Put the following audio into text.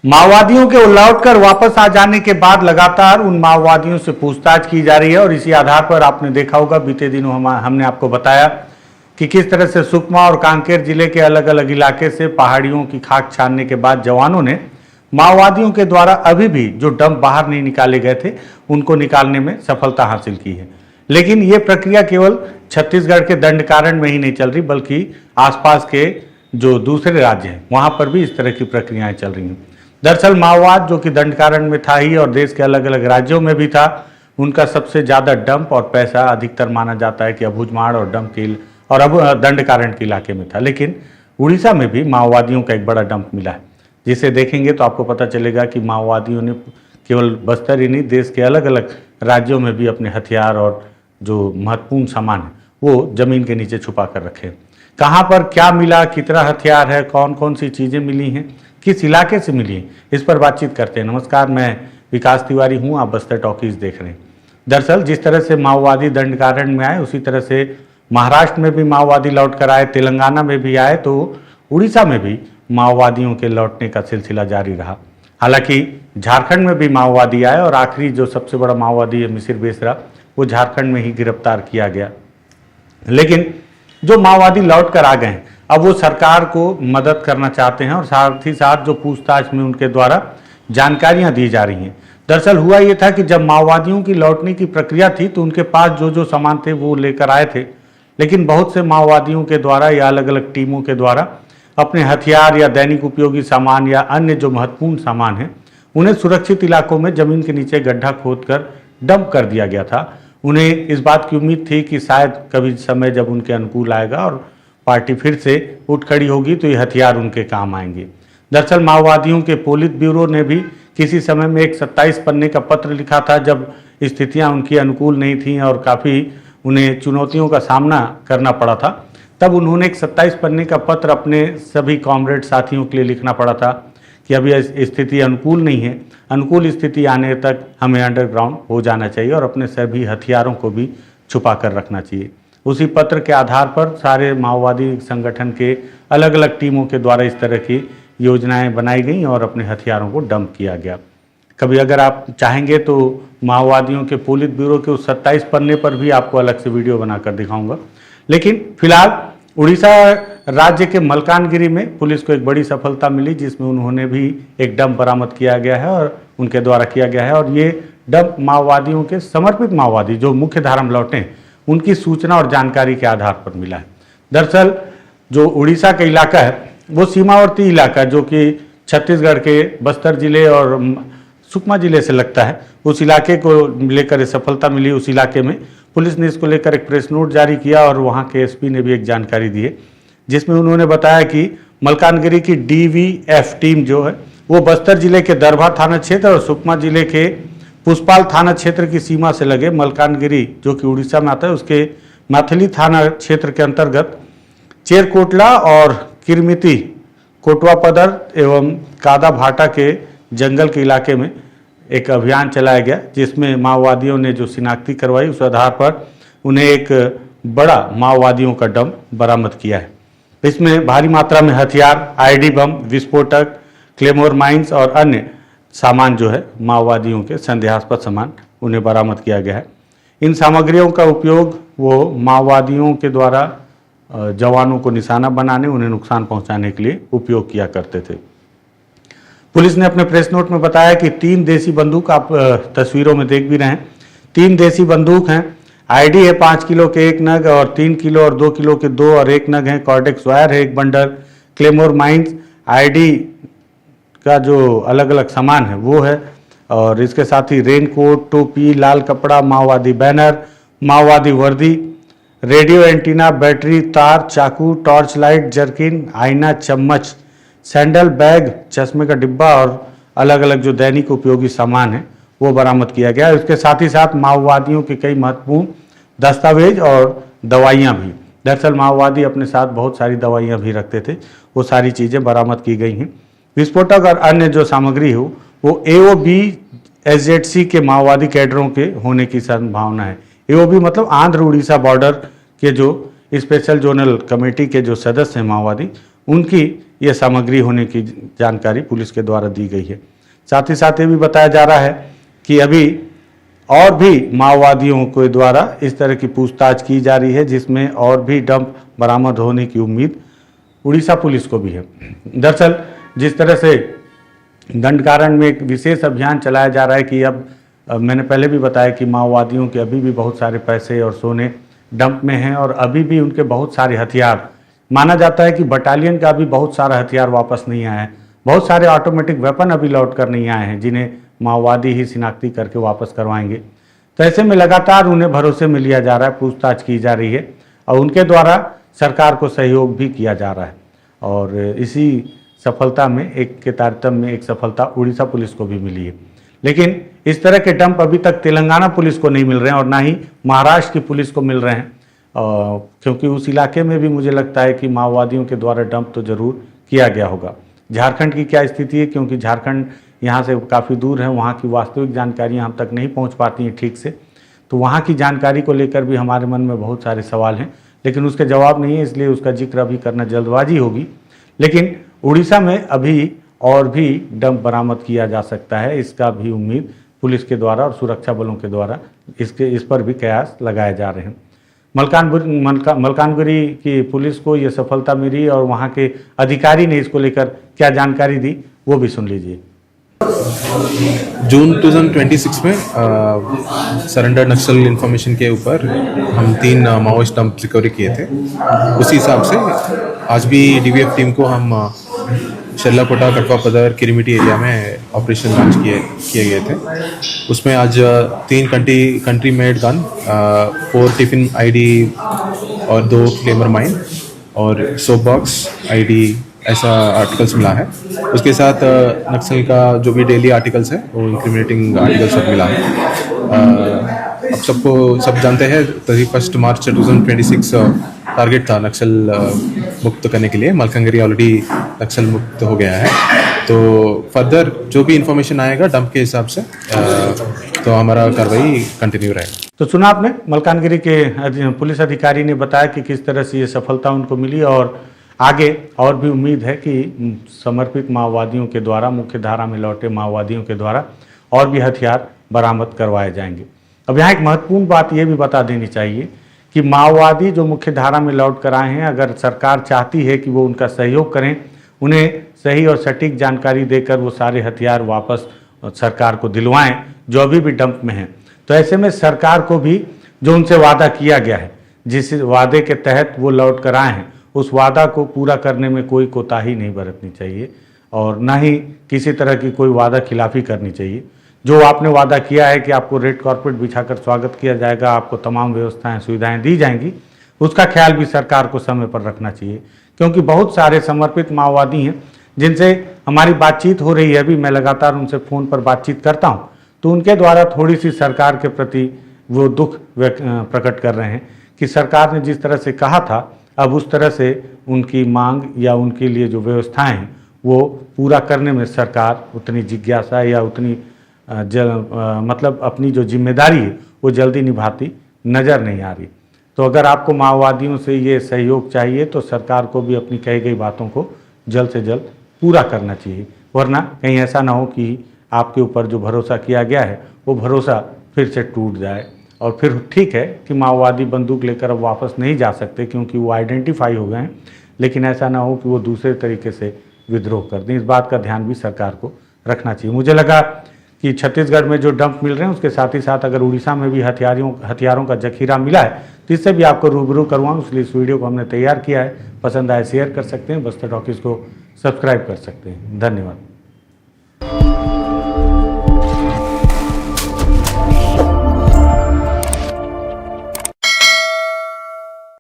माओवादियों के लौटकर वापस आ जाने के बाद लगातार उन माओवादियों से पूछताछ की जा रही है और इसी आधार पर आपने देखा होगा बीते दिनों हमने आपको बताया कि किस तरह से सुकमा और कांकेर जिले के अलग अलग इलाके से पहाड़ियों की खाक छानने के बाद जवानों ने माओवादियों के द्वारा अभी भी जो डंप बाहर नहीं निकाले गए थे उनको निकालने में सफलता हासिल की है। लेकिन ये प्रक्रिया केवल छत्तीसगढ़ के दंडकारण्य में ही नहीं चल रही बल्कि आसपास के जो दूसरे राज्य हैं वहां पर भी इस तरह की प्रक्रियाएं चल रही हैं। दरअसल माओवाद जो कि दंडकारण्य में था ही और देश के अलग अलग राज्यों में भी था, उनका सबसे ज़्यादा डंप और पैसा अधिकतर माना जाता है कि अबूझमाड़ और दंडकारण्य के इलाके में था। लेकिन उड़ीसा में भी माओवादियों का एक बड़ा डंप मिला है, जिसे देखेंगे तो आपको पता चलेगा कि माओवादियों ने केवल बस्तर ही नहीं देश के अलग अलग राज्यों में भी अपने हथियार और जो महत्वपूर्ण सामान है वो जमीन के नीचे छुपा कर रखे हैं। कहाँ पर क्या मिला, कितना हथियार है, कौन कौन सी चीज़ें मिली हैं, किस इलाके से मिली है, इस पर बातचीत करते हैं। नमस्कार, मैं विकास तिवारी हूं, आप बस्तर टॉकीज देख रहे हैं। दरअसल जिस तरह से माओवादी दंडकारण्य में आए उसी तरह से महाराष्ट्र में भी माओवादी लौट कर आए, तेलंगाना में भी आए, तो उड़ीसा में भी माओवादियों के लौटने का सिलसिला जारी रहा। हालांकि झारखंड में भी माओवादी आए और आखिरी जो सबसे बड़ा माओवादी है मिसिर बेसरा, वो झारखंड में ही गिरफ्तार किया गया। लेकिन जो माओवादी लौट कर आ गए हैं अब वो सरकार को मदद करना चाहते हैं और साथ ही साथ जो पूछताछ में उनके द्वारा जानकारियां दी जा रही हैं। दरअसल हुआ ये था कि जब माओवादियों की लौटने की प्रक्रिया थी तो उनके पास जो जो सामान थे वो लेकर आए थे, लेकिन बहुत से माओवादियों के द्वारा या अलग अलग टीमों के द्वारा अपने हथियार या दैनिक उपयोगी सामान या अन्य जो महत्वपूर्ण सामान है उन्हें सुरक्षित इलाकों में जमीन के नीचे गड्ढा खोद कर डंप कर दिया गया था। उन्हें इस बात की उम्मीद थी कि शायद कभी समय जब उनके अनुकूल आएगा और पार्टी फिर से उठ खड़ी होगी तो ये हथियार उनके काम आएंगे। दरअसल माओवादियों के पोलित ब्यूरो ने भी किसी समय में एक 27 पन्ने का पत्र लिखा था जब स्थितियां उनकी अनुकूल नहीं थीं और काफ़ी उन्हें चुनौतियों का सामना करना पड़ा था। तब उन्होंने एक 27 पन्ने का पत्र अपने सभी कॉमरेड साथियों के लिए लिखना पड़ा था कि अभी स्थिति अनुकूल नहीं है, अनुकूल स्थिति आने तक हमें अंडरग्राउंड हो जाना चाहिए और अपने सभी हथियारों को भी छुपा कर रखना चाहिए। उसी पत्र के आधार पर सारे माओवादी संगठन के अलग अलग टीमों के द्वारा इस तरह की योजनाएं बनाई गई और अपने हथियारों को डंप किया गया। कभी अगर आप चाहेंगे तो माओवादियों के पोलित ब्यूरो के उस 27 पन्ने पर भी आपको अलग से वीडियो बनाकर दिखाऊंगा। लेकिन फिलहाल उड़ीसा राज्य के मलकानगिरी में पुलिस को एक बड़ी सफलता मिली जिसमें उन्होंने भी एक डंप बरामद किया गया है और उनके द्वारा किया गया है और ये डंप माओवादियों के समर्पित माओवादी जो मुख्य धारा में लौटे उनकी सूचना और जानकारी के आधार पर मिला है। दरअसल जो उड़ीसा का इलाका है वो सीमावर्ती इलाका जो कि छत्तीसगढ़ के बस्तर जिले और सुकमा जिले से लगता है, उस इलाके को लेकर सफलता मिली। उस इलाके में पुलिस ने इसको लेकर एक प्रेस नोट जारी किया और वहाँ के एसपी ने भी एक जानकारी दी है जिसमें उन्होंने बताया कि मलकानगिरी की DVF टीम जो है वो बस्तर जिले के दरभा थाना क्षेत्र और सुकमा जिले के पुष्पाल थाना क्षेत्र की सीमा से लगे मलकानगिरी जो कि उड़ीसा में आता है उसके मैथिली थाना क्षेत्र के अंतर्गत चेरकोटला और किरमिती कोटवापदर एवं कादा भाटा के जंगल के इलाके में एक अभियान चलाया गया जिसमें माओवादियों ने जो शिनाख्ती करवाई उस आधार पर उन्हें एक बड़ा माओवादियों का डंप बरामद किया है। इसमें भारी मात्रा में हथियार, ID बम, विस्फोटक, क्लेमोर माइंस और अन्य सामान जो है माओवादियों के संदेहास्पद सामान उन्हें बरामद किया गया है। इन सामग्रियों का उपयोग वो माओवादियों के द्वारा जवानों को निशाना बनाने, उन्हें नुकसान पहुंचाने के लिए उपयोग किया करते थे। पुलिस ने अपने प्रेस नोट में बताया कि 3 देसी बंदूक, आप तस्वीरों में देख भी रहे हैं, 3 देसी बंदूक हैं। ID है 5 किलो के 1 नग और 3 किलो और 2 किलो के 2 और 1 नग हैं। कॉर्डेक्स वायर है 1 बंडल, क्लेमोर माइंस, ID का जो अलग अलग सामान है वो है और इसके साथ ही रेनकोट, टोपी, लाल कपड़ा, माओवादी बैनर, माओवादी वर्दी, रेडियो एंटीना, बैटरी, तार, चाकू, टॉर्च लाइट, जर्किन, आईना, चम्मच, सैंडल, बैग, चश्मे का डिब्बा और अलग अलग जो दैनिक उपयोगी सामान है वो बरामद किया गया। इसके साथ ही साथ माओवादियों के कई महत्वपूर्ण दस्तावेज और दवाइयाँ भी। दरअसल माओवादी अपने साथ बहुत सारी दवाइयाँ भी रखते थे, वो सारी चीज़ें बरामद की गई हैं। विस्फोटक और अन्य जो सामग्री हो वो AOB SZC के माओवादी कैडरों के होने की संभावना है। AOB मतलब आंध्र उड़ीसा बॉर्डर के जो स्पेशल जोनल कमेटी के जो सदस्य हैं माओवादी, उनकी ये सामग्री होने की जानकारी पुलिस के द्वारा दी गई है। साथ ही साथ ये भी बताया जा रहा है कि अभी और भी माओवादियों के द्वारा इस तरह की पूछताछ की जा रही है, जिसमें और भी डंप बरामद होने की उम्मीद उड़ीसा पुलिस को भी है। दरअसल जिस तरह से दंडकारण्य में एक विशेष अभियान चलाया जा रहा है कि अब मैंने पहले भी बताया कि माओवादियों के अभी भी बहुत सारे पैसे और सोने डंप में हैं और अभी भी उनके बहुत सारे हथियार, माना जाता है कि बटालियन का भी बहुत सारा हथियार वापस नहीं आया है। बहुत सारे ऑटोमेटिक वेपन अभी लौट कर नहीं आए हैं, जिन्हें माओवादी ही शिनाख्ती करके वापस करवाएंगे। तो ऐसे में लगातार उन्हें भरोसे में लिया जा रहा है, पूछताछ की जा रही है और उनके द्वारा सरकार को सहयोग भी किया जा रहा है। और इसी सफलता में एक के तारतम्य में एक सफलता उड़ीसा पुलिस को भी मिली है। लेकिन इस तरह के डंप अभी तक तेलंगाना पुलिस को नहीं मिल रहे हैं और ना ही महाराष्ट्र की पुलिस को मिल रहे हैं, क्योंकि उस इलाके में भी मुझे लगता है कि माओवादियों के द्वारा डंप तो जरूर किया गया होगा। झारखंड की क्या स्थिति है, क्योंकि झारखंड यहाँ से काफ़ी दूर है, वहाँ की वास्तविक जानकारियाँ हम तक नहीं पहुँच पाती हैं ठीक से, तो वहाँ की जानकारी को लेकर भी हमारे मन में बहुत सारे सवाल हैं, लेकिन उसके जवाब नहीं है, इसलिए उसका जिक्र अभी करना जल्दबाजी होगी। लेकिन उड़ीसा में अभी और भी डंप बरामद किया जा सकता है, इसका भी उम्मीद पुलिस के द्वारा और सुरक्षा बलों के द्वारा इस पर भी कयास लगाए जा रहे हैं। मलकानगिरी की पुलिस को ये सफलता मिली और वहाँ के अधिकारी ने इसको लेकर क्या जानकारी दी वो भी सुन लीजिए। जून 2026 में सरेंडर नक्सल इंफॉर्मेशन के ऊपर हम 3 माओइस्ट डंप रिकवरी किए थे। उसी हिसाब से आज भी डीवीएफ टीम को हम शेल्लाकोटा, कटवा पदर, किरीमिटी एरिया में ऑपरेशन लॉन्च किए गए थे। उसमें आज 3 country made gun, 4 tiffin ID और 2 क्लेमर माइन और सोप बॉक्स आईडी ऐसा आर्टिकल्स मिला है। उसके साथ नक्सल का जो भी डेली आर्टिकल्स है वो इंक्रिमिनेटिंग आर्टिकल्स सब मिला है। अब सब जानते हैं 31 मार्च 2026 टारगेट था नक्सल मुक्त करने के लिए। मलकानगिरी ऑलरेडी नक्सल मुक्त हो गया है, तो फर्दर जो भी इंफॉर्मेशन आएगा डंप के हिसाब से तो हमारा कार्रवाई कंटिन्यू रहेगा। तो सुना आपने, मलकानगिरी के पुलिस अधिकारी ने बताया कि किस तरह से ये सफलता उनको मिली और आगे और भी उम्मीद है कि समर्पित माओवादियों के द्वारा, मुख्य धारा में लौटे माओवादियों के द्वारा और भी हथियार बरामद करवाए जाएंगे। अब यहाँ एक महत्वपूर्ण बात ये भी बता देनी चाहिए कि माओवादी जो मुख्य धारा में लौट कर आए हैं, अगर सरकार चाहती है कि वो उनका सहयोग करें, उन्हें सही और सटीक जानकारी देकर वो सारे हथियार वापस सरकार को दिलवाएं जो अभी भी डंप में हैं, तो ऐसे में सरकार को भी जो उनसे वादा किया गया है, जिस वादे के तहत वो लौट कर आए हैं, उस वादा को पूरा करने में कोई कोताही नहीं बरतनी चाहिए और ना ही किसी तरह की कोई वादा खिलाफी करनी चाहिए। जो आपने वादा किया है कि आपको रेड कार्पेट बिछाकर स्वागत किया जाएगा, आपको तमाम व्यवस्थाएं सुविधाएं दी जाएंगी, उसका ख्याल भी सरकार को समय पर रखना चाहिए, क्योंकि बहुत सारे समर्पित माओवादी हैं जिनसे हमारी बातचीत हो रही है। अभी मैं लगातार उनसे फ़ोन पर बातचीत करता हूं, तो उनके द्वारा थोड़ी सी सरकार के प्रति वो दुख प्रकट कर रहे हैं कि सरकार ने जिस तरह से कहा था, अब उस तरह से उनकी मांग या उनके लिए जो व्यवस्थाएं हैं वो पूरा करने में सरकार उतनी जिज्ञासा या उतनी मतलब अपनी जो जिम्मेदारी है वो जल्दी निभाती नज़र नहीं आ रही। तो अगर आपको माओवादियों से ये सहयोग चाहिए तो सरकार को भी अपनी कही गई बातों को जल्द से जल्द पूरा करना चाहिए, वरना कहीं ऐसा ना हो कि आपके ऊपर जो भरोसा किया गया है वो भरोसा फिर से टूट जाए। और फिर ठीक है कि माओवादी बंदूक लेकर अब वापस नहीं जा सकते क्योंकि वो आइडेंटिफाई हो गए हैं, लेकिन ऐसा ना हो कि वो दूसरे तरीके से विद्रोह कर दें। इस बात का ध्यान भी सरकार को रखना चाहिए। मुझे लगा कि छत्तीसगढ़ में जो डंप मिल रहे हैं उसके साथ ही साथ अगर उड़ीसा में भी हथियारों का जखीरा मिला है तो इससे भी आपको रूबरू करवाऊँ, इसलिए इस वीडियो को हमने तैयार किया है। पसंद आए शेयर कर सकते हैं, बस्तर टॉकीज़ को सब्सक्राइब कर सकते हैं। धन्यवाद।